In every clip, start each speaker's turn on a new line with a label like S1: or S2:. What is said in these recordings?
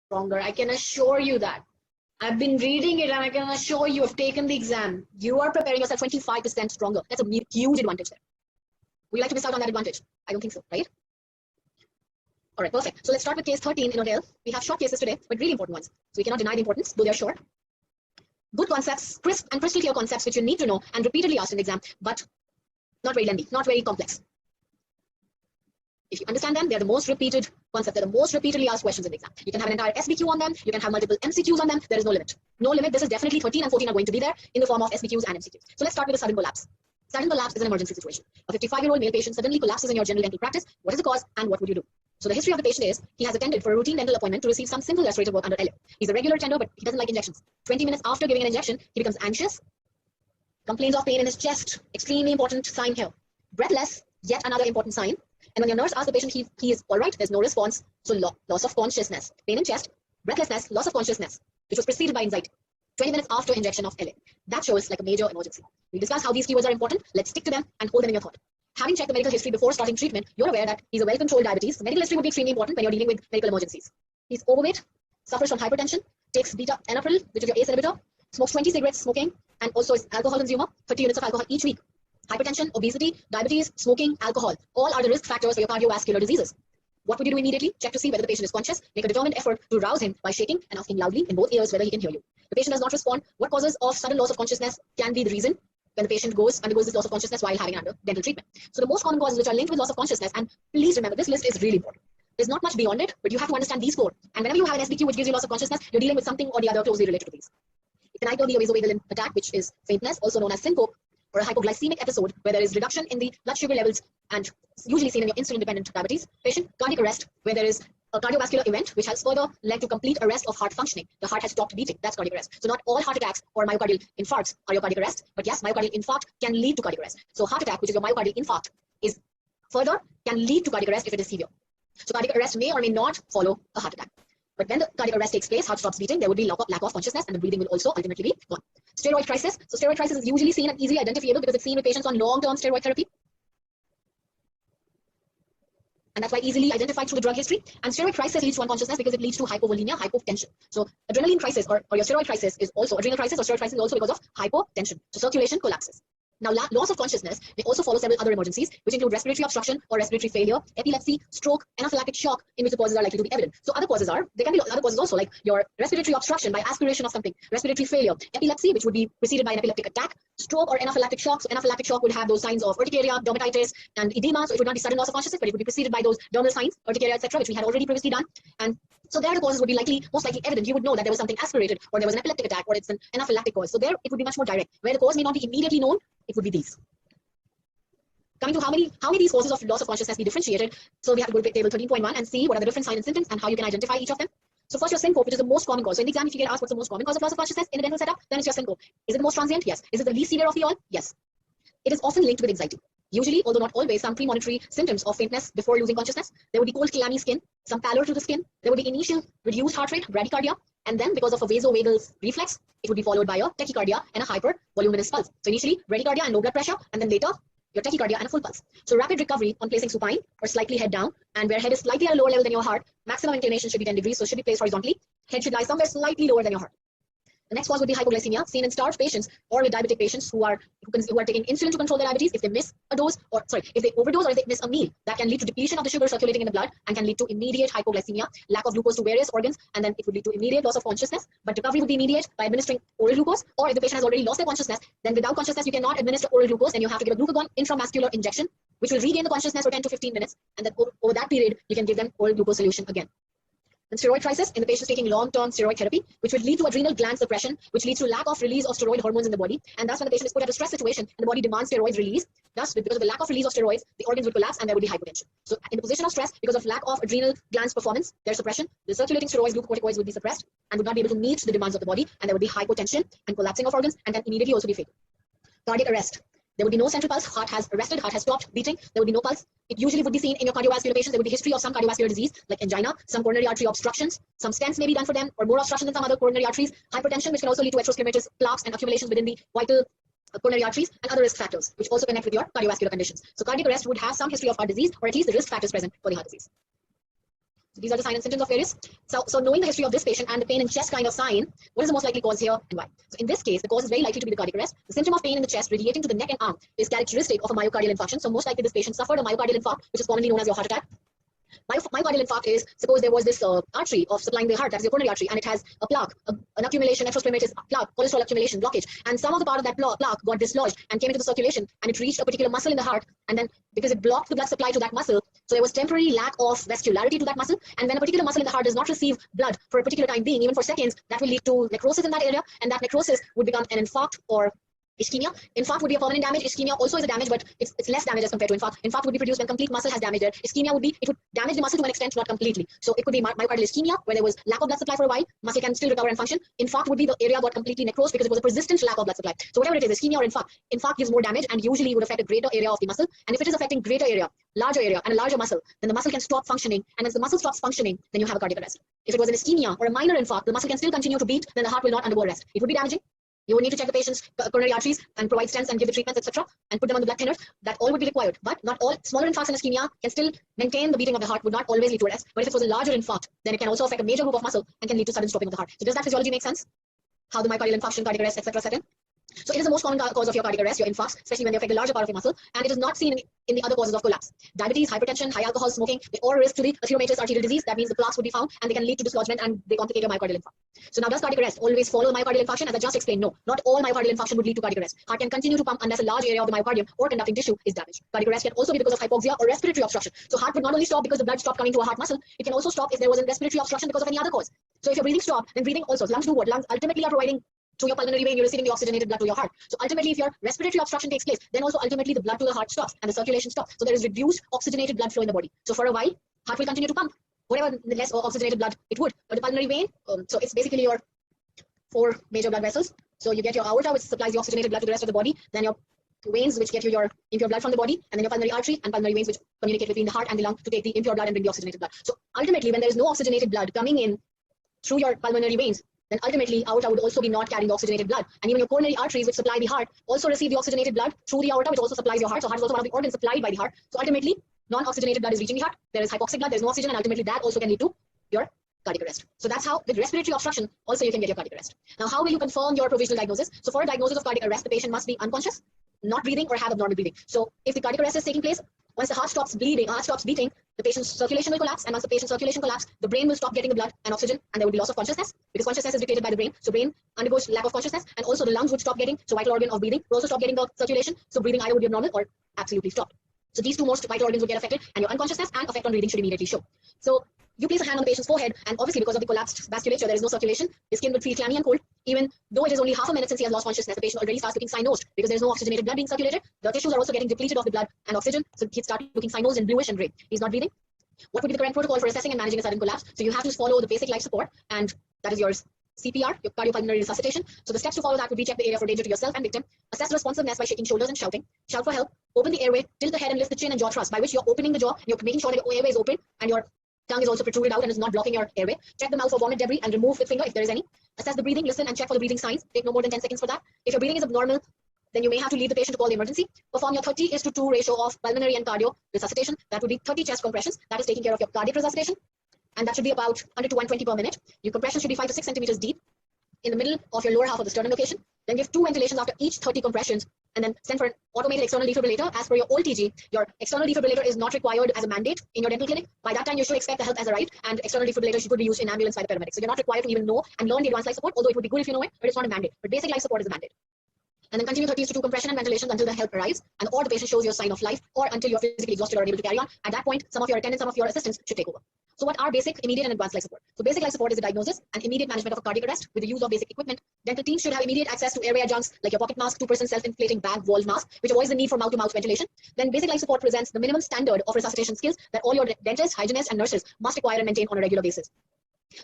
S1: stronger. I can assure you that. I've been reading it and I can assure you, I've taken the exam. You are preparing yourself 25% stronger. That's a huge advantage there. Would you like to miss out on that advantage? I don't think so, right? All right, perfect. So let's start with case 13 in Odell. We have short cases today, but really important ones. So we cannot deny the importance, though they're short. Good concepts, crisp and crystal clear concepts which you need to know and repeatedly asked in the exam, but not very lengthy, not very complex. If you understand them, they're the most repeated concepts. They're the most repeatedly asked questions in the exam. You can have an entire SBQ on them. You can have multiple MCQs on them. There is no limit. No limit. This is definitely 13 and 14 are going to be there in the form of SBQs and MCQs. So let's start with a sudden collapse. Sudden collapse is an emergency situation. A 55-year-old male patient suddenly collapses in your general dental practice. What is the cause and what would you do? So the history of the patient is he has attended for a routine dental appointment to receive some simple restorative work under LA. He's a regular attender, but he doesn't like injections. 20 minutes after giving an injection, he becomes anxious, complains of pain in his chest. Extremely important sign here. Breathless, yet another important sign. And when your nurse asks the patient, he is all right, there's no response. So loss of consciousness, pain in chest, breathlessness, loss of consciousness, which was preceded by anxiety. 20 minutes after injection of LA. That shows like a major emergency. We discussed how these keywords are important. Let's stick to them and hold them in your thought. Having checked the medical history before starting treatment, you're aware that he's a well-controlled diabetes. Medical history would be extremely important when you're dealing with medical emergencies. He's overweight, suffers from hypertension, takes beta-enapryl, which is your ACE inhibitor, smokes 20 cigarettes, smoking, and also is alcohol consumer, 30 units of alcohol each week. Hypertension, obesity, diabetes, smoking, alcohol, all are the risk factors for your cardiovascular diseases. What would you do immediately? Check to see whether the patient is conscious, make a determined effort to rouse him by shaking and asking loudly in both ears whether he can hear you. The patient does not respond. What causes of sudden loss of consciousness can be the reason when the patient undergoes this loss of consciousness while having under dental treatment. So the most common causes which are linked with loss of consciousness, and please remember this list is really important. There's not much beyond it, but you have to understand these four. And whenever you have an SBQ which gives you loss of consciousness, you're dealing with something or the other closely related to these. It can either be a vasovagal attack, which is faintness, also known as syncope, or a hypoglycemic episode where there is reduction in the blood sugar levels and usually seen in your insulin-dependent diabetes patient. Cardiac arrest, where there is a cardiovascular event which has further led to complete arrest of heart functioning. The heart has stopped beating. That's cardiac arrest. So not all heart attacks or myocardial infarcts are your cardiac arrest, but yes, myocardial infarct can lead to cardiac arrest. So heart attack, which is your myocardial infarct, is further can lead to cardiac arrest if it is severe. So cardiac arrest may or may not follow a heart attack. But when the cardiac arrest takes place, heart stops beating, there would be lack of consciousness and the breathing will also ultimately be gone. Steroid crisis. So steroid crisis is usually seen and easily identifiable because it's seen with patients on long-term steroid therapy. And that's why easily identified through the drug history. And steroid crisis leads to unconsciousness because it leads to hypovolemia, hypotension. So adrenaline crisis or your steroid crisis is also, adrenal crisis or steroid crisis is also because of hypotension. So circulation collapses. Now, loss of consciousness may also follow several other emergencies, which include respiratory obstruction or respiratory failure, epilepsy, stroke, anaphylactic shock, in which the causes are likely to be evident. So other causes there can be other causes also, like your respiratory obstruction by aspiration of something, respiratory failure, epilepsy, which would be preceded by an epileptic attack, stroke or anaphylactic shock. So anaphylactic shock would have those signs of urticaria, dermatitis, and edema. So it would not be sudden loss of consciousness, but it would be preceded by those dermal signs, urticaria, etc., which we had already previously done. And so there the causes would be most likely evident. You would know that there was something aspirated, or there was an epileptic attack, or it's an anaphylactic cause. So there it would be much more direct. Where the cause may not be immediately known, it would be these. Coming to how many these causes of loss of consciousness be differentiated. So we have to go to table 13.1 and see what are the different signs and symptoms and how you can identify each of them. So first, your syncope, which is the most common cause. So in the exam, if you get asked what's the most common cause of loss of consciousness in a dental setup, then it's your syncope. Is it the most transient? Yes. Is it the least severe of the all? Yes. It is often linked with anxiety. Usually, although not always, some premonitory symptoms of faintness before losing consciousness. There would be cold, clammy skin, some pallor to the skin. There would be initial reduced heart rate, bradycardia, and then because of a vasovagal reflex, it would be followed by a tachycardia and a hypervoluminous pulse. So initially, bradycardia and low blood pressure, and then later, your tachycardia and a full pulse. So rapid recovery on placing supine or slightly head down, and where head is slightly at a lower level than your heart, maximum inclination should be 10 degrees, so it should be placed horizontally. Head should lie somewhere slightly lower than your heart. The next cause would be hypoglycemia, seen in starved patients or with diabetic patients who are taking insulin to control their diabetes. If they miss a dose, or if they overdose or if they miss a meal, that can lead to depletion of the sugar circulating in the blood and can lead to immediate hypoglycemia, lack of glucose to various organs, and then it would lead to immediate loss of consciousness. But recovery would be immediate by administering oral glucose, or if the patient has already lost their consciousness, then without consciousness you cannot administer oral glucose, then you have to give a glucagon intramuscular injection, which will regain the consciousness for 10 to 15 minutes, and then over that period you can give them oral glucose solution again. And steroid crisis in the patients taking long-term steroid therapy, which will lead to adrenal gland suppression, which leads to lack of release of steroid hormones in the body. And that's when the patient is put at a stress situation and the body demands steroids release. Thus, because of the lack of release of steroids, the organs would collapse and there would be hypotension. So in the position of stress, because of lack of adrenal glands performance, their suppression, the circulating steroids, glucocorticoids would be suppressed and would not be able to meet the demands of the body, and there would be hypotension and collapsing of organs, and then immediately also be fatal. Cardiac arrest. There would be no central pulse, heart has arrested, heart has stopped beating, there would be no pulse. It usually would be seen in your cardiovascular patients. There would be history of some cardiovascular disease like angina, some coronary artery obstructions, some stents may be done for them, or more obstruction than some other coronary arteries, hypertension, which can also lead to atherosclerosis, plaques and accumulations within the vital coronary arteries, and other risk factors, which also connect with your cardiovascular conditions. So cardiac arrest would have some history of heart disease, or at least the risk factors present for the heart disease. So these are the signs and symptoms of various. So knowing the history of this patient and the pain in chest kind of sign, what is the most likely cause here and why? So in this case, the cause is very likely to be the cardiac arrest. The symptom of pain in the chest radiating to the neck and arm is characteristic of a myocardial infarction. So most likely this patient suffered a myocardial infarct, which is commonly known as your heart attack. Myocardial infarct is, suppose there was this artery of supplying the heart, that is your coronary artery, and it has a plaque, an accumulation, atherosclerosis plaque, cholesterol accumulation, blockage, and some of the part of that plaque got dislodged and came into the circulation, and it reached a particular muscle in the heart, and then because it blocked the blood supply to that muscle, so there was temporary lack of vascularity to that muscle, and when a particular muscle in the heart does not receive blood for a particular time being, even for seconds, that will lead to necrosis in that area, and that necrosis would become an infarct or ischemia. Infarct would be a permanent damage. Ischemia also is a damage, but it's less damage as compared to infarct. Infarct would be produced when complete muscle has damage there. Ischemia would be, it would damage the muscle to an extent, not completely. So it could be myocardial ischemia, where there was lack of blood supply for a while, muscle can still recover and function. Infarct would be the area got completely necrosed because it was a persistent lack of blood supply. So whatever it is, ischemia or infarct gives more damage and usually would affect a greater area of the muscle. And if it is affecting greater area, larger area, and a larger muscle, then the muscle can stop functioning. And as the muscle stops functioning, then you have a cardiac arrest. If it was an ischemia or a minor infarct, the muscle can still continue to beat, then the heart will not undergo arrest. It would be damaging. You would need to check the patient's coronary arteries and provide stents and give the treatments, etc., and put them on the blood thinners. That all would be required. But not all smaller infarcts and ischemia can still maintain the beating of the heart, would not always lead to arrest. But if it was a larger infarct, then it can also affect a major group of muscle and can lead to sudden stopping of the heart. So does that physiology make sense? How the myocardial infarction, cardiac arrest, etc. set in? So it is the most common cause of your cardiac arrest, your infarcts, especially when they affect the larger part of your muscle, and it is not seen in the other causes of collapse. Diabetes, hypertension, high alcohol, smoking, they all risk to the atherosclerosis arterial disease. That means the plaques would be found and they can lead to dislodgement and they complicate your myocardial infarct. So now does cardiac arrest always follow myocardial infarction? As I just explained, no. Not all myocardial infarction would lead to cardiac arrest. Heart can continue to pump unless a large area of the myocardium or conducting tissue is damaged. Cardiac arrest can also be because of hypoxia or respiratory obstruction. So heart would not only stop because the blood stopped coming to a heart muscle, it can also stop if there was a respiratory obstruction because of any other cause. So if your breathing stopped, then breathing also. So lungs do what? Lungs ultimately are providing to your pulmonary vein, you're receiving the oxygenated blood to your heart. So ultimately, if your respiratory obstruction takes place, then also ultimately the blood to the heart stops and the circulation stops. So there is reduced oxygenated blood flow in the body. So for a while, heart will continue to pump. Whatever less oxygenated blood it would. But the pulmonary vein, so it's basically your 4 major blood vessels. So you get your aorta, which supplies the oxygenated blood to the rest of the body. Then your veins, which get you your impure blood from the body, and then your pulmonary artery and pulmonary veins, which communicate between the heart and the lung to take the impure blood and bring the oxygenated blood. So ultimately, when there is no oxygenated blood coming in through your pulmonary veins, then ultimately aorta would also be not carrying the oxygenated blood. And even your coronary arteries, which supply the heart, also receive the oxygenated blood through the aorta, which also supplies your heart. So heart is also one of the organs supplied by the heart. So ultimately, non-oxygenated blood is reaching the heart. There is hypoxic blood, there is no oxygen, and ultimately that also can lead to your cardiac arrest. So that's how, with respiratory obstruction, also you can get your cardiac arrest. Now, how will you confirm your provisional diagnosis? So for a diagnosis of cardiac arrest, the patient must be unconscious, not breathing, or have abnormal breathing. So if the cardiac arrest is taking place, once the heart stops bleeding, heart stops beating, the patient's circulation will collapse, and once the patient's circulation collapses, the brain will stop getting the blood and oxygen, and there will be loss of consciousness, because consciousness is dictated by the brain. So brain undergoes lack of consciousness, and also the lungs would stop getting, so vital organ of breathing will also stop getting the circulation, so breathing either would be abnormal or absolutely stopped. So these two most vital organs would get affected, and your unconsciousness and effect on breathing should immediately show. So you place a hand on the patient's forehead, and obviously because of the collapsed vasculature, there is no circulation. His skin would feel clammy and cold. Even though it is only half a minute since he has lost consciousness, the patient already starts looking cyanosed because there is no oxygenated blood being circulated. The tissues are also getting depleted of the blood and oxygen, so he starts looking cyanosed and bluish and gray. He's not breathing. What would be the correct protocol for assessing and managing a sudden collapse? So you have to follow the basic life support, and that is yours. CPR, your cardiopulmonary resuscitation. So the steps to follow that would be: check the area for danger to yourself and victim, assess responsiveness by shaking shoulders and shouting, shout for help, open the airway, tilt the head and lift the chin and jaw thrust, by which you're opening the jaw, you're making sure that your airway is open and your tongue is also protruded out and is not blocking your airway. Check the mouth for vomit debris and remove with finger if there is any. Assess the breathing, listen and check for the breathing signs. Take no more than 10 seconds for that. If your breathing is abnormal, then you may have to leave the patient to call the emergency. Perform your 30:2 ratio of pulmonary and cardio resuscitation. That would be 30 chest compressions. That is taking care of your cardiac resuscitation. And that should be about 100 to 120 per minute. Your compression should be 5 to 6 centimeters deep in the middle of your lower half of the sternum location. Then give 2 ventilations after each 30 compressions, and then send for an automated external defibrillator. As per your old TG, your external defibrillator is not required as a mandate in your dental clinic. By that time, you should expect the help has arrived, and external defibrillators could be used in ambulance by the paramedics. So you're not required to even know and learn the advanced life support, although it would be good if you know it, but it's not a mandate. But basic life support is a mandate. And then continue 30:2 compression and ventilation until the help arrives, and or the patient shows your sign of life, or until you're physically exhausted or unable to carry on. At that point, some of your attendants, some of your assistants should take over. So what are basic, immediate, and advanced life support? So basic life support is the diagnosis and immediate management of a cardiac arrest with the use of basic equipment. Dental teams should have immediate access to airway adjuncts like your pocket mask, 2% self-inflating bag valve mask, which avoids the need for mouth-to-mouth ventilation. Then basic life support presents the minimum standard of resuscitation skills that all your dentists, hygienists, and nurses must acquire and maintain on a regular basis.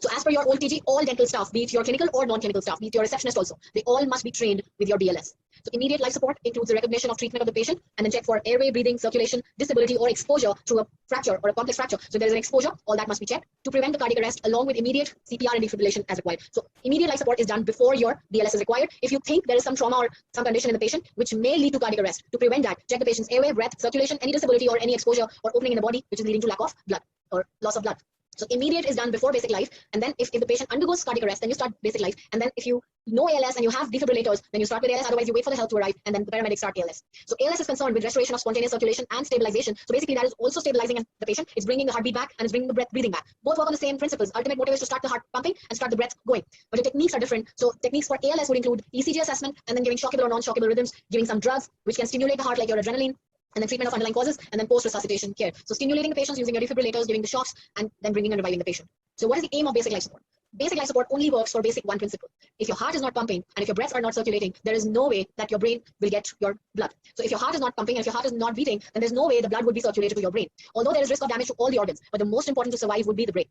S1: So as per your old TG, all dental staff, be it your clinical or non-clinical staff, be it your receptionist also, they all must be trained with your BLS. So immediate life support includes the recognition of treatment of the patient, and then check for airway, breathing, circulation, disability, or exposure to a fracture or a complex fracture. So there is an exposure, all that must be checked to prevent the cardiac arrest, along with immediate CPR and defibrillation as required. So immediate life support is done before your BLS is required. If you think there is some trauma or some condition in the patient which may lead to cardiac arrest, to prevent that, check the patient's airway, breath, circulation, any disability or any exposure or opening in the body which is leading to lack of blood or loss of blood. So immediate is done before basic life, and then if the patient undergoes cardiac arrest, then you start basic life, and then if you know ALS and you have defibrillators, then you start with ALS, otherwise you wait for the help to arrive, and then the paramedics start ALS. So ALS is concerned with restoration of spontaneous circulation and stabilization. So basically that is also stabilizing the patient, it's bringing the heartbeat back, and it's bringing the breathing back. Both work on the same principles. Ultimate motive is to start the heart pumping and start the breath going. But the techniques are different. So techniques for ALS would include ECG assessment, and then giving shockable or non-shockable rhythms, giving some drugs which can stimulate the heart like your adrenaline, and then treatment of underlying causes, and then post-resuscitation care. So stimulating the patients using your defibrillators, giving the shocks, and then bringing and reviving the patient. So what is the aim of basic life support? Basic life support only works for basic one principle. If your heart is not pumping and if your breaths are not circulating, there is no way that your brain will get your blood. So if your heart is not pumping and if your heart is not beating, then there's no way the blood would be circulated to your brain. Although there is risk of damage to all the organs, but the most important to survive would be the brain.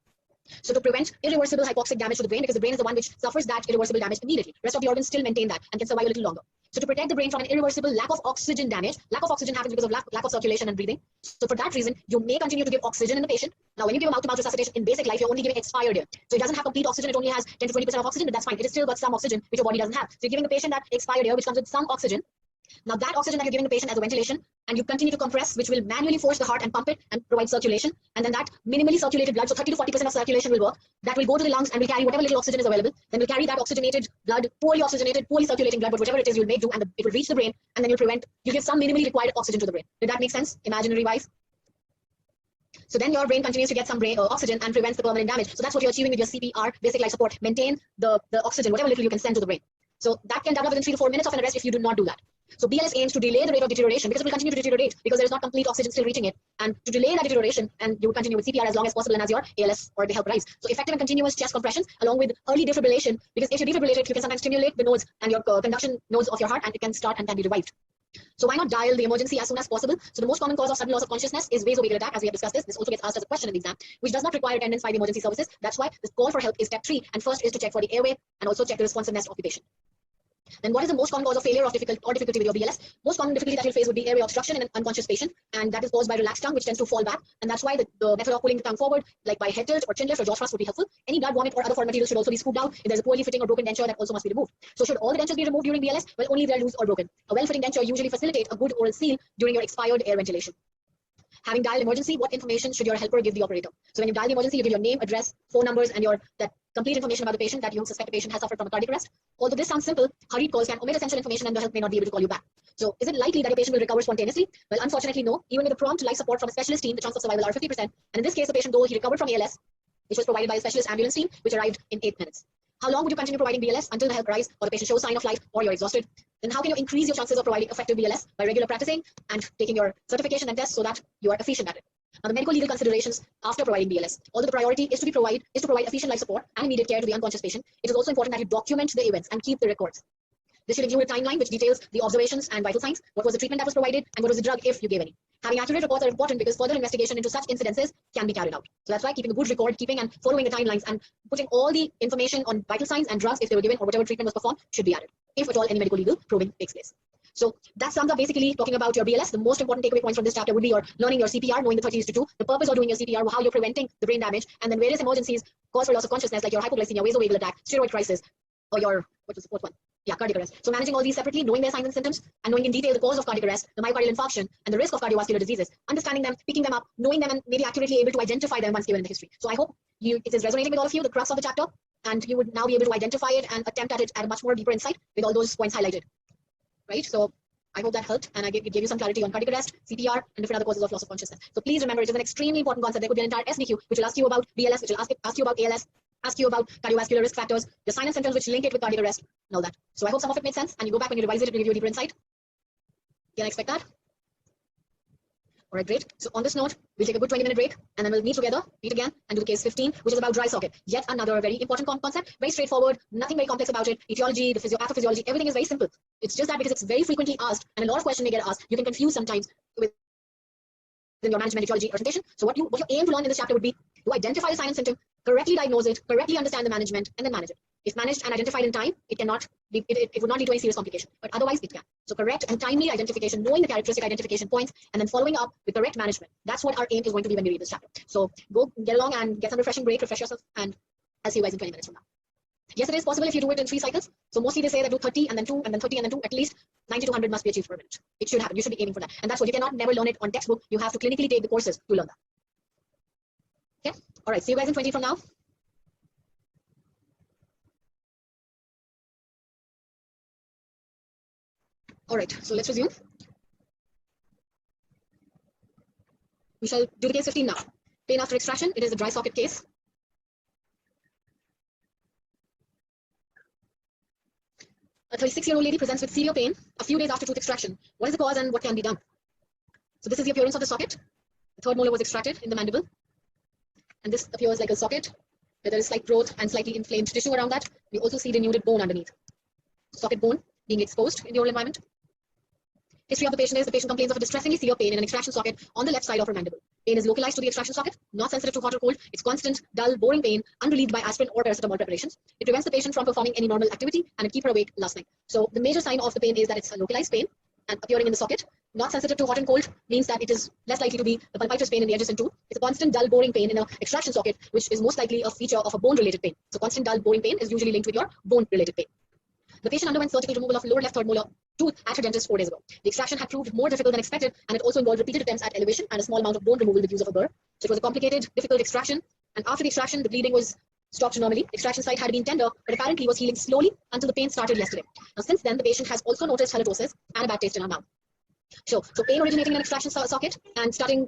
S1: So to prevent irreversible hypoxic damage to the brain, because the brain is the one which suffers that irreversible damage immediately, rest of the organs still maintain that and can survive a little longer. So to protect the brain from an irreversible lack of oxygen damage, lack of oxygen happens because of lack of circulation and breathing. So for that reason, you may continue to give oxygen in the patient. Now, when you give a mouth-to-mouth resuscitation in basic life, you're only giving expired air. So it doesn't have complete oxygen, it only has 10 to 20% of oxygen, but that's fine. It is still got some oxygen which your body doesn't have. So you're giving the patient that expired air which comes with some oxygen. Now that oxygen that you're giving the patient as a ventilation, and you continue to compress, which will manually force the heart and pump it and provide circulation. And then that minimally circulated blood, so 30 to 40% of circulation will work. That will go to the lungs and will carry whatever little oxygen is available. Then we'll carry that oxygenated blood, poorly oxygenated, poorly circulating blood, but whatever it is, you'll make do, and it will reach the brain, and then you'll give some minimally required oxygen to the brain. Did that make sense, imaginary wise? So then your brain continues to get some brain oxygen and prevents the permanent damage. So that's what you're achieving with your CPR, basic life support. Maintain the oxygen, whatever little you can send to the brain. So that can develop within 3 to 4 minutes of an arrest if you do not do that. So BLS aims to delay the rate of deterioration because it will continue to deteriorate because there is not complete oxygen still reaching it. And to delay that deterioration, and you will continue with CPR as long as possible and as your ALS or the help rise. So effective and continuous chest compressions along with early defibrillation, because if you defibrillate it, you can sometimes stimulate the nodes and your conduction nodes of your heart, and it can start and can be revived. So why not dial the emergency as soon as possible? So the most common cause of sudden loss of consciousness is vasovagal attack, as we have discussed this. This also gets asked as a question in the exam, which does not require attendance by the emergency services. That's why the call for help is step 3, and first is to check for the airway and also check the responsiveness of the patient. Then what is the most common cause of failure of difficulty with your BLS? Most common difficulty that you'll face would be airway obstruction in an unconscious patient, and that is caused by relaxed tongue, which tends to fall back. And that's why the method of pulling the tongue forward, like by head tilt or chin lift or jaw thrust, would be helpful. Any blood, vomit, or other foreign materials should also be scooped out. If there's a poorly fitting or broken denture, that also must be removed. So should all the dentures be removed during BLS? Well, only if they're loose or broken. A well-fitting denture usually facilitates a good oral seal during your expired air ventilation. Having dialed emergency, what information should your helper give the operator? So when you dial the emergency, you give your name, address, phone numbers, and that complete information about the patient that you suspect the patient has suffered from a cardiac arrest. Although this sounds simple, hurried calls can omit essential information and the help may not be able to call you back. So is it likely that your patient will recover spontaneously? Well, unfortunately, no. Even with a prompt life support from a specialist team, the chances of survival are 50%. And in this case, the patient, though he recovered from ALS, which was provided by a specialist ambulance team, which arrived in 8 minutes. How long would you continue providing BLS? Until the help rise, or the patient shows sign of life, or you're exhausted? Then how can you increase your chances of providing effective BLS? By regular practicing and taking your certification and tests so that you are efficient at it. Now, the medical legal considerations after providing BLS. Although the priority is to provide efficient life support and immediate care to the unconscious patient, it is also important that you document the events and keep the records. This should include a timeline which details the observations and vital signs, what was the treatment that was provided, and what was the drug if you gave any. Having accurate reports are important because further investigation into such incidences can be carried out. So that's why keeping a good record, keeping and following the timelines, and putting all the information on vital signs and drugs if they were given or whatever treatment was performed should be added, if at all any medical legal proving takes place. So that sums up basically talking about your BLS. The most important takeaway points from this chapter would be your learning your CPR, knowing the 30:2, the purpose of doing your CPR, how you're preventing the brain damage, and then various emergencies, cause for loss of consciousness like your hypoglycemia, vasovagal attack, steroid crisis, or your, what was the fourth one? Yeah, cardiac arrest. So managing all these separately, knowing their signs and symptoms, and knowing in detail the cause of cardiac arrest, the myocardial infarction, and the risk of cardiovascular diseases, understanding them, picking them up, knowing them, and maybe accurately able to identify them once given in the history. So I hope it is resonating with all of you, the crux of the chapter, and you would now be able to identify it and attempt at it at a much more deeper insight with all those points highlighted. Right? So I hope that helped, and it gave you some clarity on cardiac arrest, CPR, and different other causes of loss of consciousness. So please remember, it is an extremely important concept. There could be an entire SDQ which will ask you about BLS, which will ask you about ALS, ask you about cardiovascular risk factors, the signs and symptoms which link it with cardiac arrest, and all that. So I hope some of it made sense, and you go back when you revise it, it will give you a deeper insight. Can I expect that? All right, great. So on this note, we'll take a good 20-minute break, and then we'll meet together, meet again, and do the case 15, which is about dry socket. Yet another very important concept, very straightforward, nothing very complex about it. Etiology, the pathophysiology, everything is very simple. It's just that because it's very frequently asked, and a lot of questions may get asked, you can confuse sometimes with your management etiology or presentation. So what you aim to learn in this chapter would be to identify the sign and symptom, correctly diagnose it, correctly understand the management, and then manage it. If managed and identified in time, it cannot be, it would not lead to any serious complication, but otherwise it can. So correct and timely identification, knowing the characteristic identification points, and then following up with correct management. That's what our aim is going to be when we read this chapter. So go get along and get some refreshing break, refresh yourself, and I'll see you guys in 20 minutes from now. Yes, it is possible if you do it in 3 cycles. So mostly they say that do 30 and then 2 and then 30 and then 2, at least 90 to 100 must be achieved per minute. It should happen. You should be aiming for that. And that's what you cannot never learn it on textbook. You have to clinically take the courses to learn that. Okay. All right. See you guys in 20 from now. All right. So let's resume. We shall do the case 15 now. Pain after extraction. It is a dry socket case. A 36-year-old lady presents with severe pain a few days after tooth extraction. What is the cause and what can be done? So this is the appearance of the socket. The third molar was extracted in the mandible. And this appears like a socket where there is slight growth and slightly inflamed tissue around that. We also see denuded bone underneath. Socket bone being exposed in the oral environment. History of the patient is the patient complains of a distressingly severe pain in an extraction socket on the left side of her mandible. Pain is localized to the extraction socket, not sensitive to hot or cold. It's constant, dull, boring pain, unrelieved by aspirin or paracetamol preparations. It prevents the patient from performing any normal activity and it keeps her awake last night. So the major sign of the pain is that it's a localized pain and appearing in the socket. Not sensitive to hot and cold means that it is less likely to be the pulpitis pain in the adjacent tooth. It's a constant, dull, boring pain in an extraction socket, which is most likely a feature of a bone-related pain. So constant, dull, boring pain is usually linked with your bone-related pain. The patient underwent surgical removal of lower left third molar tooth at her dentist 4 days ago. The extraction had proved more difficult than expected, and it also involved repeated attempts at elevation and a small amount of bone removal with use of a burr. So it was a complicated, difficult extraction, and after the extraction, the bleeding was stopped normally. The extraction site had been tender, but apparently was healing slowly until the pain started yesterday. Now, since then, the patient has also noticed halitosis and a bad taste in her mouth. So pain originating in an extraction socket and starting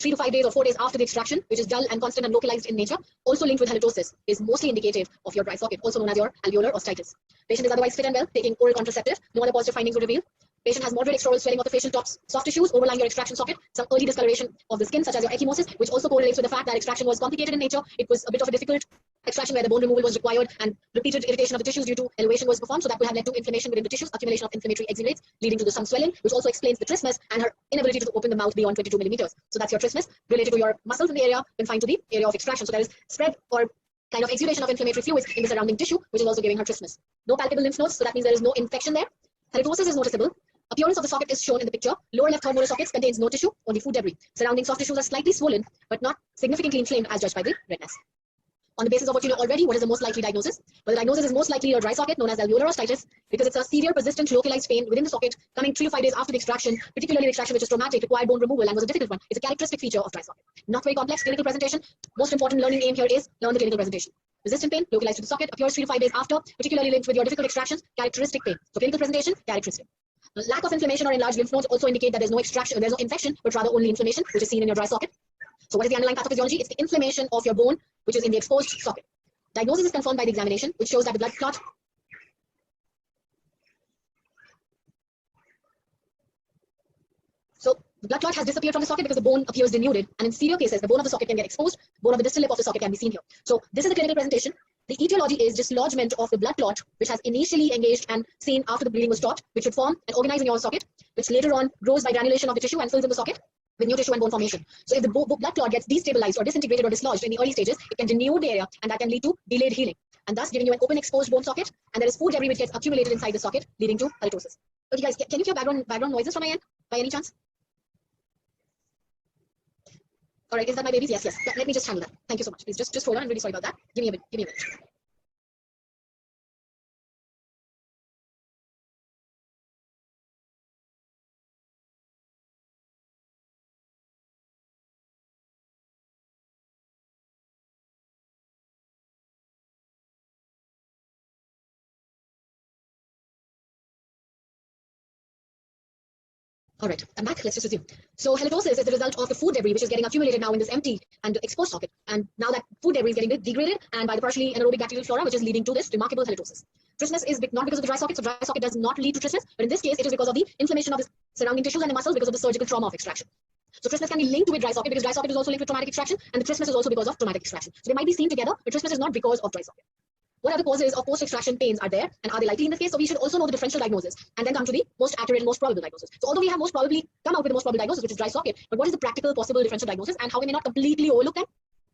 S1: 3 to 5 days or 4 days after the extraction, which is dull and constant and localized in nature, also linked with halitosis, is mostly indicative of your dry socket, also known as your alveolar osteitis. Patient is otherwise fit and well, taking oral contraceptive. No other positive findings were revealed. Patient has moderate extraoral swelling of the facial tops, soft tissues overlying your extraction socket, some early discoloration of the skin, such as your ecchymosis, which also correlates with the fact that extraction was complicated in nature. It was a bit of a difficult extraction where the bone removal was required and repeated irritation of the tissues due to elevation was performed, so that could have led to inflammation within the tissues, accumulation of inflammatory exudates, leading to some swelling, which also explains the trismus and her inability to open the mouth beyond 22 millimeters. So that's your trismus related to your muscles in the area confined to the area of extraction. So there is spread or kind of exudation of inflammatory fluids in the surrounding tissue, which is also giving her trismus. No palpable lymph nodes, so that means there is no infection there. Halitosis is noticeable. Appearance of the socket is shown in the picture. Lower left third molar sockets contains no tissue, only food debris. Surrounding soft tissues are slightly swollen, but not significantly inflamed as judged by the redness. On the basis of what you know already, what is the most likely diagnosis? Well, the diagnosis is most likely a dry socket known as alveolar osteitis because it's a severe, persistent, localized pain within the socket coming 3 to 5 days after the extraction, particularly the extraction which is traumatic, required bone removal and was a difficult one. It's a characteristic feature of dry socket. Not very complex clinical presentation. Most important learning aim here is learn the clinical presentation. Resistant pain, localized to the socket, appears 3 to 5 days after, particularly linked with your difficult extractions, characteristic pain. So clinical presentation, characteristic. Lack of inflammation or enlarged lymph nodes also indicate that there's no extraction, there's no infection, but rather only inflammation, which is seen in your dry socket. So what is the underlying pathophysiology? It's the inflammation of your bone, which is in the exposed socket. Diagnosis is confirmed by the examination, which shows that the blood clot the blood clot has disappeared from the socket because the bone appears denuded, and in severe cases, the bone of the socket can get exposed, bone of the distal lip of the socket can be seen here. So this is the clinical presentation. The etiology is dislodgement of the blood clot, which has initially engaged and seen after the bleeding was stopped, which should form and organize in your socket, which later on grows by granulation of the tissue and fills in the socket with new tissue and bone formation. So if the blood clot gets destabilized or disintegrated or dislodged in the early stages, it can denude the area, and that can lead to delayed healing, and thus giving you an open exposed bone socket, and there is food debris which gets accumulated inside the socket, leading to halitosis. Okay guys, can you hear background noises from my end by any chance? All right, is that my babies? Yes. Let me just handle that. Thank you so much. Please just hold on. I'm really sorry about that. Give me a minute. All right, I'm back. Let's just resume. So halitosis is the result of the food debris which is getting accumulated now in this empty and exposed socket. And now that food debris is getting degraded and by the partially anaerobic bacterial flora, which is leading to this remarkable halitosis. Trismus is not because of the dry socket. So dry socket does not lead to trismus, but in this case, it is because of the inflammation of the surrounding tissues and the muscles because of the surgical trauma of extraction. So trismus can be linked with dry socket because dry socket is also linked with traumatic extraction, and the trismus is also because of traumatic extraction. So they might be seen together, but trismus is not because of dry socket. What other causes of post-extraction pains are there, and are they likely in this case? So we should also know the differential diagnosis and then come to the most accurate and most probable diagnosis. So although we have most probably come out with the most probable diagnosis, which is dry socket, but what is the practical possible differential diagnosis and how we may not completely overlook them,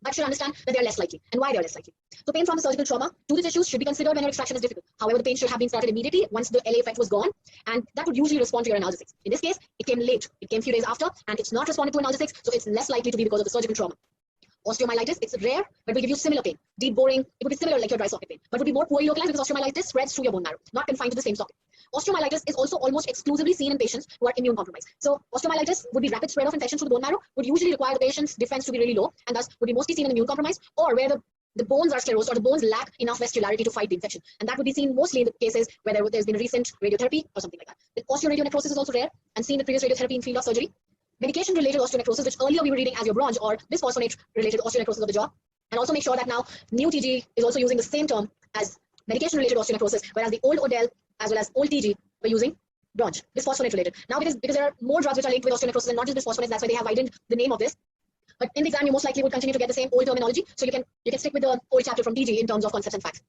S1: but should understand that they are less likely and why they are less likely. So pain from the surgical trauma to the tissues should be considered when your extraction is difficult. However, the pain should have been started immediately once the LA effect was gone, and that would usually respond to your analgesics. In this case, it came late. It came a few days after, and it's not responded to analgesics, so it's less likely to be because of the surgical trauma. Osteomyelitis, it's rare, but will give you similar pain. Deep boring, it would be similar like your dry socket pain, but would be more poorly localized because osteomyelitis spreads through your bone marrow, not confined to the same socket. Osteomyelitis is also almost exclusively seen in patients who are immune compromised. So osteomyelitis would be rapid spread of infection through the bone marrow, would usually require the patient's defense to be really low, and thus would be mostly seen in immune compromised or where the bones are sclerosed or the bones lack enough vascularity to fight the infection. And that would be seen mostly in the cases where there's been recent radiotherapy or something like that. The osteoradionecrosis is also rare and seen with previous radiotherapy in field of surgery. Medication-related osteonecrosis, which earlier we were reading as your bronch or bisphosphonate-related osteonecrosis of the jaw. And also make sure that now new TG is also using the same term as medication-related osteonecrosis, whereas the old Odell as well as old TG were using bronch, bisphosphonate-related. Now because there are more drugs which are linked with osteonecrosis and not just bisphosphonates, that's why they have widened the name of this. But in the exam, you most likely would continue to get the same old terminology, so you can stick with the old chapter from TG in terms of concepts and facts.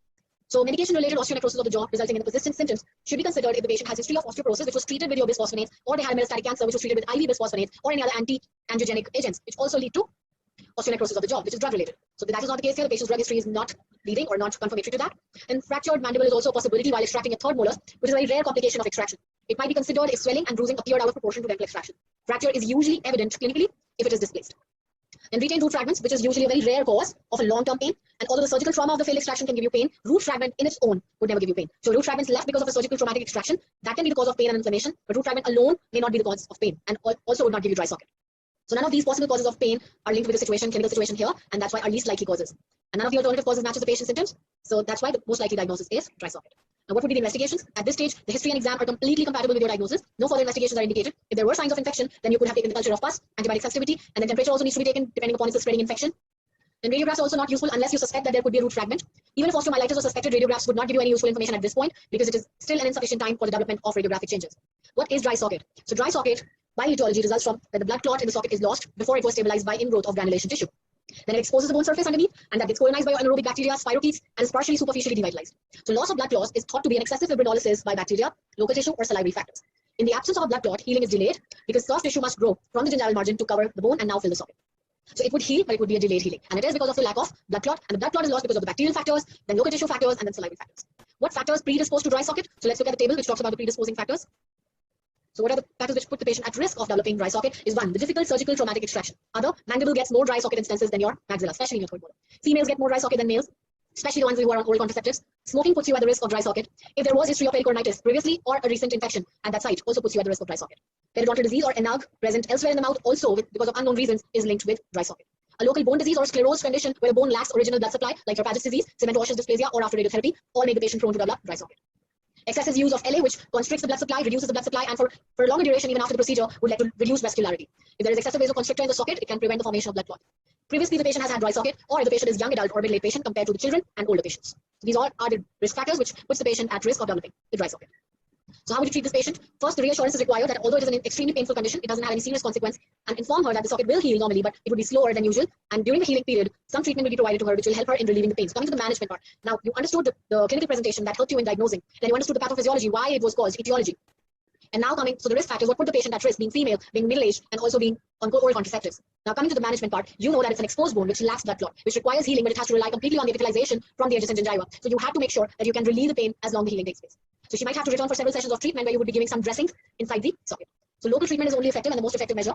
S1: So medication-related osteonecrosis of the jaw resulting in the persistent symptoms should be considered if the patient has history of osteoporosis, which was treated with your bisphosphonates, or they had metastatic cancer, which was treated with IV bisphosphonates, or any other anti-angiogenic agents, which also lead to osteonecrosis of the jaw, which is drug-related. So that is not the case here. The patient's drug history is not leading or not confirmatory to that. And fractured mandible is also a possibility while extracting a third molar, which is a very rare complication of extraction. It might be considered if swelling and bruising appeared out of proportion to dental extraction. Fracture is usually evident clinically if it is displaced. And retained root fragments, which is usually a very rare cause of a long-term pain. And although the surgical trauma of the failed extraction can give you pain, root fragment in its own would never give you pain. So root fragments left because of a surgical traumatic extraction, that can be the cause of pain and inflammation, but root fragment alone may not be the cause of pain and also would not give you dry socket. So none of these possible causes of pain are linked with the clinical situation here, and that's why are least likely causes. And none of the alternative causes matches the patient's symptoms, so that's why the most likely diagnosis is dry socket. Now what would be the investigations? At this stage, the history and exam are completely compatible with your diagnosis. No further investigations are indicated. If there were signs of infection, then you could have taken the culture of pus, antibiotic sensitivity, and then temperature also needs to be taken depending upon if it's spreading infection. And radiographs are also not useful unless you suspect that there could be a root fragment. Even if osteomyelitis was suspected, radiographs would not give you any useful information at this point because it is still an insufficient time for the development of radiographic changes. What is dry socket? So dry socket by etiology results from when the blood clot in the socket is lost before it was stabilized by ingrowth of granulation tissue. Then it exposes the bone surface underneath, and that gets colonized by anaerobic bacteria, spirochetes, and is partially superficially devitalized. So loss of blood clots is thought to be an excessive fibrinolysis by bacteria, local tissue, or salivary factors. In the absence of a blood clot, healing is delayed because soft tissue must grow from the gingival margin to cover the bone and now fill the socket. So it would heal, but it would be a delayed healing. And it is because of the lack of blood clot, and the blood clot is lost because of the bacterial factors, then local tissue factors, and then salivary factors. What factors predispose to dry socket? So let's look at the table which talks about the predisposing factors. So what are the factors which put the patient at risk of developing dry socket is one, the difficult surgical traumatic extraction. Other, mandible gets more dry socket instances than your maxilla, especially in your third molar. Females get more dry socket than males, especially the ones who are on oral contraceptives. Smoking puts you at the risk of dry socket. If there was history of pericornitis previously or a recent infection at that site, also puts you at the risk of dry socket. Periodontal disease or enalg present elsewhere in the mouth also because of unknown reasons is linked with dry socket. A local bone disease or sclerosed condition where the bone lacks original blood supply like Paget's disease, cementoosseous dysplasia, or after radiotherapy all make the patient prone to develop dry socket. Excessive use of LA, which constricts the blood supply, reduces the blood supply, and for a longer duration, even after the procedure, would lead to reduced vascularity. If there is excessive vasoconstrictor in the socket, it can prevent the formation of blood clot. Previously, the patient has had dry socket, or if the patient is young adult or mid-late patient compared to the children and older patients. These all are the risk factors which puts the patient at risk of developing the dry socket. So how would you treat this patient? First, the reassurance is required that although it is an extremely painful condition, it doesn't have any serious consequence, and inform her that the socket will heal normally, but it would be slower than usual. And during the healing period, some treatment will be provided to her, which will help her in relieving the pain. So coming to the management part. Now, you understood the clinical presentation that helped you in diagnosing. Then you understood the pathophysiology, why it was caused, etiology. And now coming, so the risk factors, what put the patient at risk, being female, being middle-aged, and also being on oral contraceptives. Now coming to the management part, you know that it's an exposed bone which lacks blood clot, which requires healing, but it has to rely completely on the epithelialization from the adjacent gingiva. So you have to make sure that you can relieve the pain as long as the healing takes place. So she might have to return for several sessions of treatment where you would be giving some dressings inside the socket. So local treatment is only effective and the most effective measure.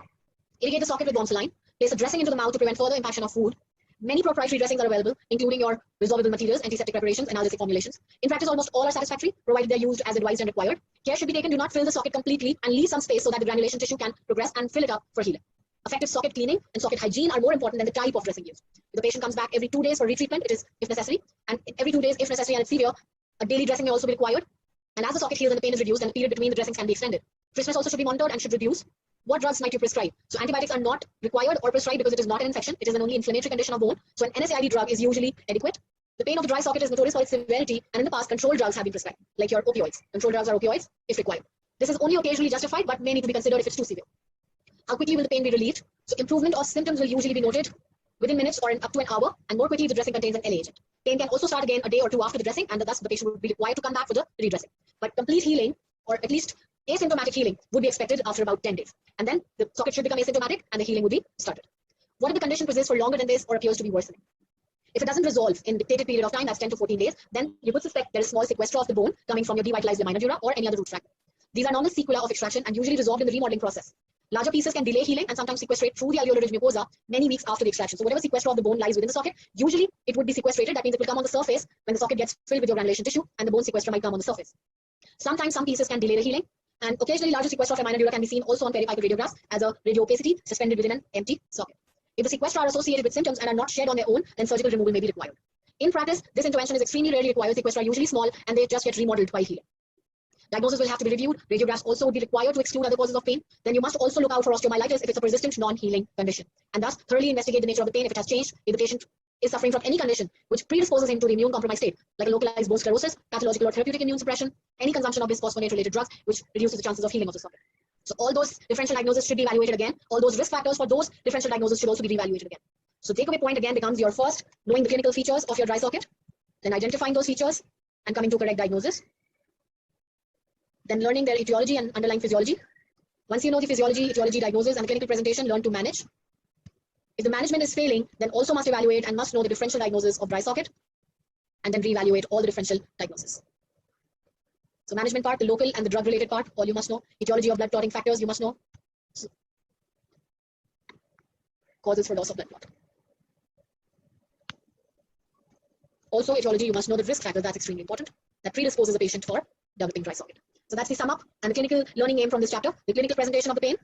S1: Irrigate the socket with warm saline. Place a dressing into the mouth to prevent further impaction of food. Many proprietary dressings are available, including your resorbable materials, antiseptic preparations, and analgesic formulations. In practice, almost all are satisfactory, provided they're used as advised and required. Care should be taken. Do not fill the socket completely and leave some space so that the granulation tissue can progress and fill it up for healing. Effective socket cleaning and socket hygiene are more important than the type of dressing used. If the patient comes back every 2 days for retreatment, it is if necessary, and every 2 days if necessary and it's severe, a daily dressing may also be required. And as the socket heals and the pain is reduced, then the period between the dressings can be extended. Trismus also should be monitored and should reduce. What drugs might you prescribe? So antibiotics are not required or prescribed because it is not an infection. It is an only inflammatory condition of bone. So an NSAID drug is usually adequate. The pain of the dry socket is notorious for its severity, and in the past, controlled drugs have been prescribed, like your opioids. Controlled drugs are opioids if required. This is only occasionally justified, but may need to be considered if it's too severe. How quickly will the pain be relieved? So improvement of symptoms will usually be noted within minutes or in up to an hour, and more quickly if the dressing contains an LA agent. Pain can also start again a day or two after the dressing, and thus the patient would be required to come back for the redressing. But complete healing, or at least asymptomatic healing, would be expected after about 10 days. And then the socket should become asymptomatic and the healing would be started. What if the condition persists for longer than this or appears to be worsening? If it doesn't resolve in dictated period of time, that's 10 to 14 days, then you would suspect there is small sequestra of the bone coming from your devitalized lamina dura or any other root fragment. These are normal sequelae of extraction and usually resolved in the remodeling process. Larger pieces can delay healing and sometimes sequestrate through the alveolar ridge mucosa many weeks after the extraction. So whatever sequester of the bone lies within the socket, usually it would be sequestrated. That means it will come on the surface when the socket gets filled with your granulation tissue, and the bone sequester might come on the surface. Sometimes some pieces can delay the healing, and occasionally larger sequester of a minor dura can be seen also on peripycal radiographs as a radio-opacity suspended within an empty socket. If the sequestra are associated with symptoms and are not shed on their own, then surgical removal may be required. In practice, this intervention is extremely rarely required. Sequestra are usually small and they just get remodeled while healing. Diagnosis will have to be reviewed. Radiographs also would be required to exclude other causes of pain. Then you must also look out for osteomyelitis if it's a persistent non-healing condition, and thus thoroughly investigate the nature of the pain if it has changed, if the patient is suffering from any condition which predisposes him to the immune compromised state, like a localized bone sclerosis, pathological or therapeutic immune suppression, any consumption of bisphosphonate-related drugs, which reduces the chances of healing of the socket. So all those differential diagnoses should be evaluated again. All those risk factors for those differential diagnoses should also be reevaluated again. So takeaway point again becomes your first, knowing the clinical features of your dry socket, then identifying those features and coming to correct diagnosis, then learning their etiology and underlying physiology. Once you know the physiology, etiology, diagnosis, and the clinical presentation, learn to manage. If the management is failing, then also must evaluate and must know the differential diagnosis of dry socket, and then reevaluate all the differential diagnoses. So management part, the local and the drug-related part, all you must know. Etiology of blood clotting factors, you must know. So, causes for loss of blood clot. Also, etiology, you must know the risk factors, that's extremely important, that predisposes a patient for developing dry socket. So that's the sum up and the clinical learning aim from this chapter: the clinical presentation of the pain,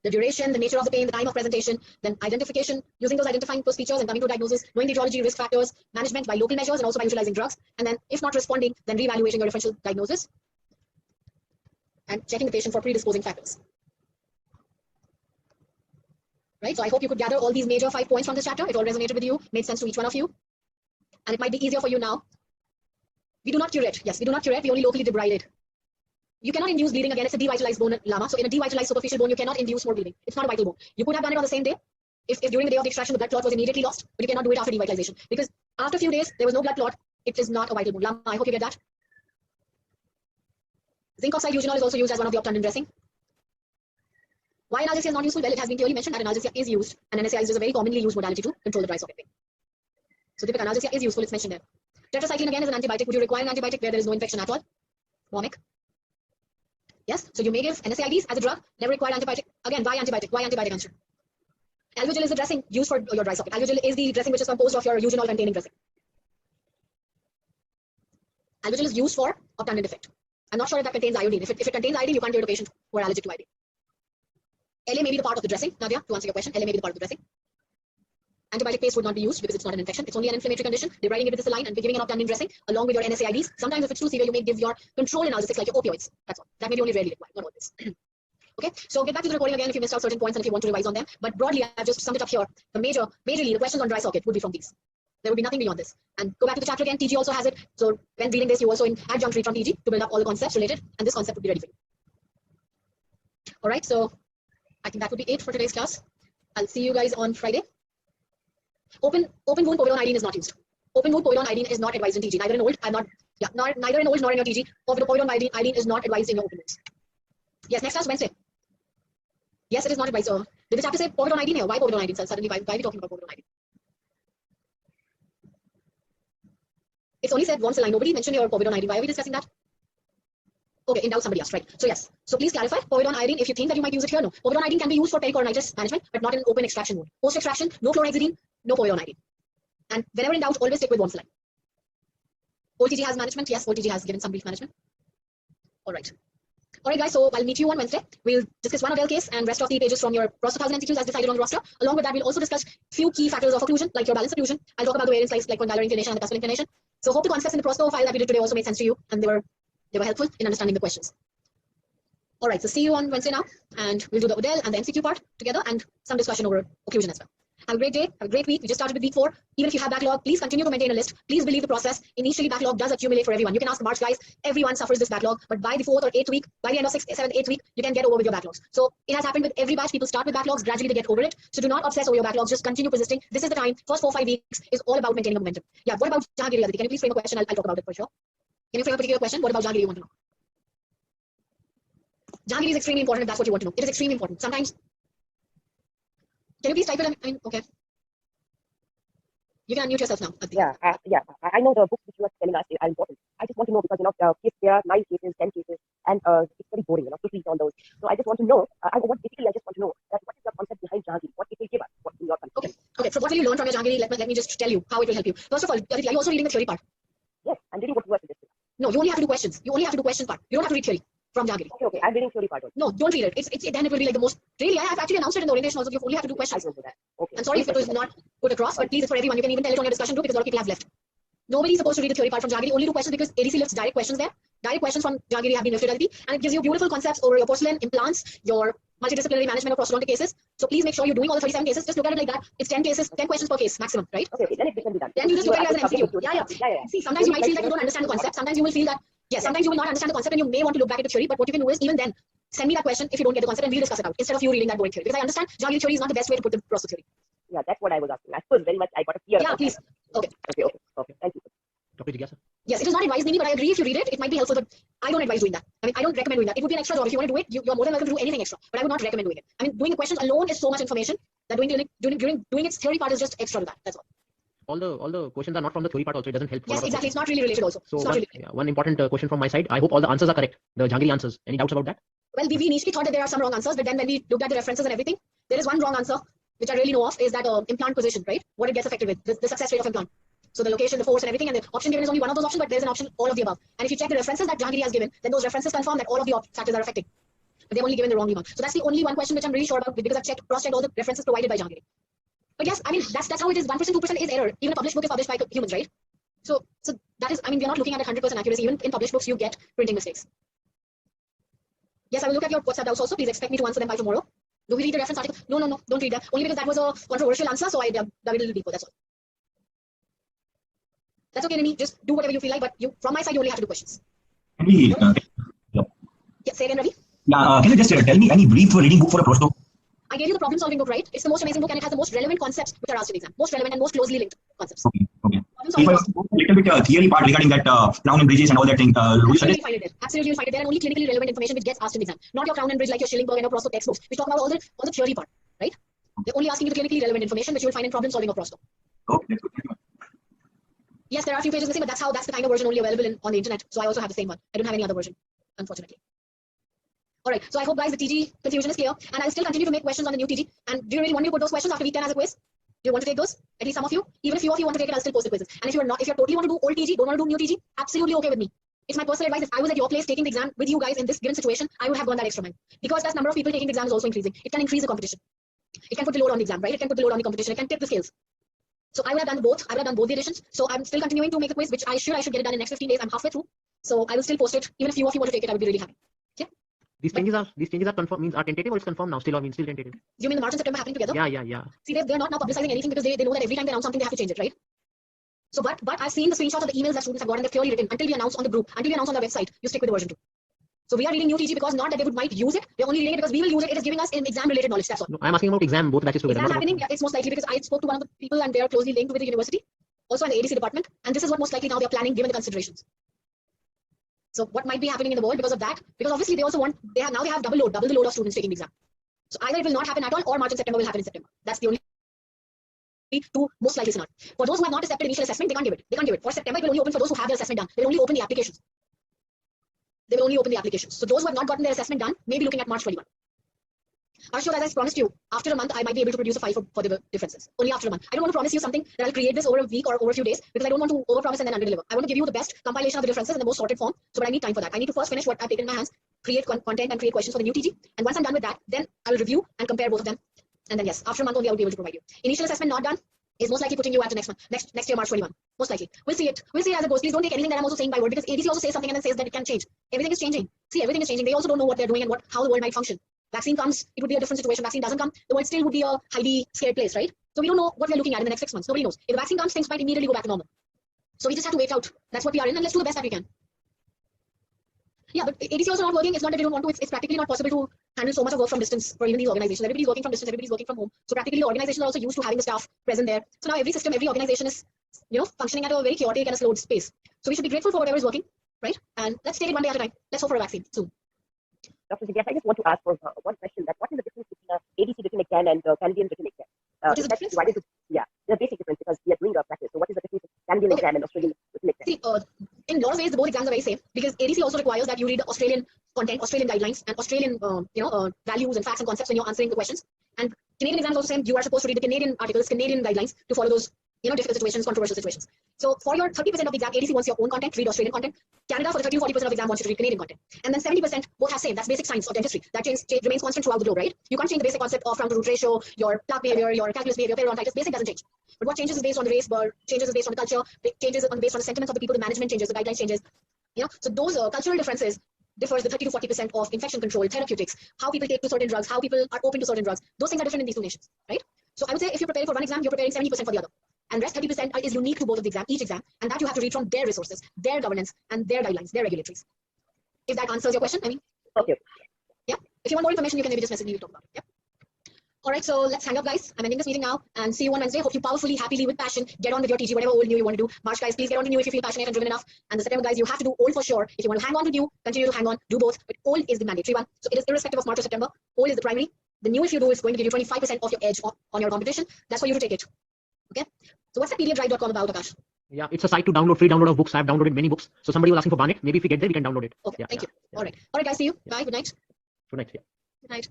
S1: the duration, the nature of the pain, the time of presentation, then identification, using those identifying those features and coming to diagnosis, knowing the etiology, risk factors, management by local measures and also by utilizing drugs, and then if not responding, then reevaluating your differential diagnosis and checking the patient for predisposing factors. Right, so I hope you could gather all these major 5 points from this chapter. It all resonated with you, made sense to each one of you, and it might be easier for you now. We do not curate. Yes, we do not curate, we only locally debride it. You cannot induce bleeding again. It's a devitalized bone lama. So in a devitalized superficial bone, you cannot induce more bleeding. It's not a vital bone. You could have done it on the same day if during the day of the extraction the blood clot was immediately lost, but you cannot do it after devitalization because after a few days there was no blood clot. It is not a vital bone. Lama, I hope you get that. Zinc oxide eugenol is also used as one of the obtundant dressing. Why analgesia is not useful? Well, it has been clearly mentioned that analgesia is used, and NSAIDs is a very commonly used modality to control the dry socket pain. So typical analgesia is useful. It's mentioned there. Tetracycline again is an antibiotic. Would you require an antibiotic where there is no infection at all? Momic. Yes, so you may give NSAIDs as a drug, never require antibiotic. Again, why antibiotic? Why antibiotic answer? Alvogel is the dressing used for your dry socket. Alvogel is the dressing which is composed of your eugenol containing dressing. Alvogel is used for obtundant defect. I'm not sure if that contains iodine. If it contains iodine, you can't give it to a patient who are allergic to iodine. LA may be the part of the dressing. Nadia, to answer your question, LA may be the part of the dressing. Antibiotic paste would not be used because it's not an infection. It's only an inflammatory condition. Debriding it with a saline and giving an obtundant dressing along with your NSAIDs. Sometimes if it's too severe, you may give your control analgesics like your opioids. That's all. That may be only rarely required, not always. Okay, so get back to the recording again if you missed out certain points and if you want to revise on them. But broadly, I've just summed it up here. Majorly, the questions on dry socket would be from these. There would be nothing beyond this. And go back to the chapter again. TG also has it. So when reading this, you also adjunct read from TG to build up all the concepts related, and this concept would be ready for you. All right, so I think that would be it for today's class. I'll see you guys on Friday. Open wound povidone iodine is not used. Open wound povidone iodine is not advised in TG. Neither in old, neither in old nor in your TG. Povidone iodine is not advised in your open wounds. Yes, next class Wednesday. Yes, it is not advised. So did the chapter say povidone iodine here? Why povidone iodine? Suddenly, why are we talking about povidone iodine? It's only said warm saline. Nobody mentioned your povidone iodine. Why are we discussing that? Okay, in doubt somebody else, right? So yes. So please clarify povidone iodine if you think that you might use it here. No, povidone iodine can be used for pericoronitis management, but not in open extraction mode. Post extraction, no chlorhexidine, no povidone iodine. And whenever in doubt, always stick with warm saline. OTG has management. Yes, OTG has given some brief management. All right. All right, guys. So I'll meet you on Wednesday. We'll discuss one Odell case and rest of the pages from your Roster 1000 MCQs as decided on the roster. Along with that, we'll also discuss few key factors of occlusion, like your balance occlusion. I'll talk about the variants like condylar inclination and the cuspal inclination. So hope the concepts in the Prosco file that we did today also made sense to you and they were helpful in understanding the questions. All right, so see you on Wednesday now, and we'll do the Odell and the MCQ part together and some discussion over occlusion as well. Have a great day, have a great week. We just started with week 4. Even if you have backlog, please continue to maintain a list. Please believe the process. Initially, backlog does accumulate for everyone. You can ask March guys, everyone suffers this backlog, but by the 4th or 8th week, by the end of 6th, 7th, 8th week, you can get over with your backlogs. So it has happened with every batch. People start with backlogs, gradually they get over it. So do not obsess over your backlogs, just continue persisting. This is the time. First 4-5 weeks is all about maintaining a momentum. Yeah, what about Jahangiri? Can you please frame a question? I'll talk about it for sure. Can you frame a particular question? What about Jahangiri you want to know? Jahangiri is extremely important if that's what you want to know. It is extremely important. Sometimes, can you please type it in? Okay. You can unmute yourself now. Aditi.
S2: Yeah. I know the books which you are telling us are important. I just want to know because if there are 9 cases, 10 cases, and it's very boring, to read on those. So I just want to know. I just want to know that what is the concept behind Jahangiri? What it will give us? What in your concept?
S1: Okay. So what will you learn from your Jahangiri? Let me just tell you how it will help you. First of all, Aditi, are you also reading the theory part?
S2: Yes, I'm reading what you are suggesting.
S1: No, you only have to do questions. You only have to do question part. You don't have to read theory from Jahangiri.
S2: Okay. I'm reading theory part also.
S1: No, don't read it. Then it will be like the most. Really, I have actually announced it in the orientation also. You only have to do questions.
S2: I don't do that. Okay.
S1: I'm sorry if it was not put across, but please, it's for everyone. You can even tell it on your discussion group because a lot of people have left. Nobody is supposed to read the theory part from Jahangiri. Only do questions because ADC lifts direct questions there. Direct questions from Jahangiri have been lifted already, and it gives you beautiful concepts over your porcelain, implants, your multidisciplinary management of prosthodontic cases. So please make sure you're doing all the 37 cases. Just look at it like that. It's 10 cases, 10 questions per case maximum, right?
S2: Okay. Then it can be done.
S1: Then you just look at it as an MCQ. Yeah. See, sometimes you might feel that you don't understand the concept. Sometimes you will feel that, yes, sometimes you will not understand the concept and you may want to look back at the theory. But what you can do is even then send me that question if you don't get the concept and we'll discuss it out instead of you reading that boring theory. Because I understand Jahangiri theory is not the best way to put the prosto theory.
S2: Yeah, that's what I was asking. I was very much. I got a fear.
S1: Yeah, please. Okay.
S2: Thank you.
S3: Dr. Jigyasa?
S1: Yes, it is not advised, Nini, but I agree if you read it, it might be helpful, but I don't advise doing that. I mean, I don't recommend doing that. It would be an extra job. If you want to do it, you're more than welcome to do anything extra, but I would not recommend doing it. I mean, doing the questions alone is so much information that doing its theory part is just extra to that. That's all.
S3: All the questions are not from the theory part also. It doesn't help.
S1: Yes, exactly. It's not really related also.
S3: So one
S1: really
S3: important question from my side. I hope all the answers are correct. The Jahangiri answers. Any doubts about that?
S1: Well, we initially thought that there are some wrong answers, but then when we looked at the references and everything, there is one wrong answer, which I really know of, is that implant position, right? What it gets affected with, the success rate of implant. So the location, the force and everything, and the option given is only one of those options, but there's an option all of the above. And if you check the references that Jahangiri has given, then those references confirm that all of the factors are affecting. But they've only given the wrong one. So that's the only one question which I'm really sure about because I've cross-checked all the references provided by Jahangiri. But yes, I mean, that's how it is. 1%, 2% is error. Even a published book is published by humans, right? So that is, I mean, we're not looking at 100% accuracy. Even in published books, you get printing mistakes. Yes, I will look at your WhatsApp doubts also. Please expect me to answer them by tomorrow. Do we read the reference article? No, don't read that. Only because that was a controversial answer, so I dug a little deeper, that's all. That's okay, Nini. Just do whatever you feel like, but from my side, you only have to do questions.
S4: Can we,
S1: Yeah, say again, Ravi.
S4: Can you just tell me any brief reading book for a prosto?
S1: I gave you the problem-solving book, right? It's the most amazing book and it has the most relevant concepts which are asked in the exam. Most relevant and most closely linked concepts.
S4: Okay. If I go a little bit theory part regarding that crown and bridges and all that thing,
S1: absolutely find it there. Absolutely, you'll find it there, and only clinically relevant information which gets asked in the exam. Not your crown and bridge like your Schillingberg and your prosto textbooks, which talk about all the theory part, right? They're only asking you the clinically relevant information which you'll find in problem-solving of prosto.
S4: Okay, that's good. Thank you.
S1: Yes, there are a few pages missing, but that's the kind of version only available on the internet. So I also have the same one. I don't have any other version, unfortunately. All right, so I hope, guys, the TG confusion is clear, and I'll still continue to make questions on the new TG. And do you really want me to put those questions after week 10 as a quiz? Do you want to take those? At least some of you? Even if few of you want to take it, I'll still post the quizzes. And if you're totally want to do old TG, don't want to do new TG, absolutely okay with me. It's my personal advice. If I was at your place taking the exam with you guys in this given situation, I would have gone that extra mile. Because the number of people taking the exam is also increasing. It can increase the competition. It can put the load on the exam, right? It can put the load on the competition. It can tip the scales. So I would have done both. I would have done both the editions. So I'm still continuing to make the quiz, which I should get it done in the next 15 days. I'm halfway through. So I will still post it. Even if few of you want to take it, I would be really happy. Okay?
S3: These changes are confirmed, are tentative or it's confirmed now? Still tentative?
S1: You mean the March and September happening together?
S3: Yeah.
S1: See, they're not now publicizing anything because they know that every time they announce something, they have to change it, right? So, but I've seen the screenshots of the emails that students have gotten. They've clearly written until we announce on the group, until we announce on the website, you stick with the version 2. So we are reading new TG because not that they might use it. They're only reading it because we will use it. It is giving us an exam-related knowledge. That's all.
S3: No, I'm asking about exam, both batches together.
S1: Exam happening, it's most likely because I spoke to one of the people and they are closely linked with the university, also in the ADC department, and this is what most likely now they are planning given the considerations. So what might be happening in the world because of that? Because obviously they also now they have double the load of students taking the exam. So either it will not happen at all, or March and September will happen in September. That's the only two most likely scenario. For those who have not accepted initial assessment, they can't give it. For September, it will only open for those who have their assessment done. They will only open the applications. So those who have not gotten their assessment done may be looking at March 21. Ashok, as I promised you, after a month, I might be able to produce a file for the differences. Only after a month. I don't want to promise you something that I'll create this over a week or over a few days because I don't want to overpromise and then underdeliver. I want to give you the best compilation of the differences in the most sorted form. So, but I need time for that. I need to first finish what I've taken in my hands, create content and create questions for the new TG. And once I'm done with that, then I will review and compare both of them. And then yes, after a month only I will be able to provide you. Initial assessment not done is most likely putting you at the next month, next year, March 21. Most likely. We'll see it as it goes. Please don't take anything that I'm also saying by word because ADC also says something and then says that it can change. Everything is changing. See, everything is changing. They also don't know what they're doing and how the world might function. Vaccine comes, it would be a different situation. Vaccine doesn't come, the world still would be a highly scared place, right? So we don't know what we're looking at in the next 6 months. Nobody knows. If the vaccine comes, things might immediately go back to normal. So we just have to wait out. That's what we are in, and let's do the best that we can. Yeah, but ADC also not working. It's not that they don't want to. It's practically not possible to handle so much of work from distance for even these organizations. Everybody's working from distance. Everybody's working from home. So practically, organizations are also used to having the staff present there. So now every system, every organization is, functioning at a very chaotic and a slowed space. So we should be grateful for whatever is working, right? And let's take it one day at a time. Let's hope for a vaccine soon.
S2: Dr. Yes, I just want to ask for one question. That what is the difference between a ADC written exam and Canadian written exam?
S1: What is the difference?
S2: Yeah, the basic difference because we are doing a practice. So what is the difference between Canadian exam and Australian written exam?
S1: See, in a lot of ways, the both exams are very same because ADC also requires that you read the Australian content, Australian guidelines, and Australian values and facts and concepts when you're answering the questions. And Canadian exams also same. You are supposed to read the Canadian articles, Canadian guidelines to follow those difficult situations, controversial situations. So for your 30% of the exam, ADC wants your own content, read Australian content. Canada, for the 30 to 40% of the exam, wants you to read Canadian content. And then 70% both have same. That's basic science or dentistry. That remains constant throughout the globe, right? You can't change the basic concept of round to root ratio, your plaque behavior, your calculus behavior, periodontitis. Basic doesn't change. But what changes is based on the race, changes is based on the culture, changes based on the sentiments of the people, the management changes, the guidelines changes. So those cultural differences differs the 30 to 40% of infection control, therapeutics, how people take to certain drugs, how people are open to certain drugs. Those things are different in these two nations, right? So I would say if you're preparing for one exam, you're preparing 70% for the other. And rest 30% is unique to both of the each exam, and that you have to read from their resources, their governance, and their guidelines, their regulatories. If that answers your question, I mean.
S2: Okay.
S1: Yeah. If you want more information, you can maybe just message me. We'll talk about it. Yeah. All right, so let's hang up, guys. I'm ending this meeting now, and see you on Wednesday. Hope you powerfully, happily, with passion, get on with your TG, whatever old new you want to do. March, guys, please get on to new if you feel passionate and driven enough. And the September, guys, you have to do old for sure. If you want to hang on to new, continue to hang on, do both. But old is the mandatory one. So it is irrespective of March or September. Old is the primary. The new, if you do, is going to give you 25% of your edge on your competition. That's for you to take it. Okay. So what's the pdfdrive.com about, Akash?
S3: Yeah, it's a site to download free download of books. I've downloaded many books. So somebody was asking for Barnet. Maybe if we get there, we can download it.
S1: Okay,
S3: Yeah,
S1: thank you.
S3: Yeah.
S1: All right, guys, see you. Bye. Good night.
S3: Good night. Yeah.
S1: Good night.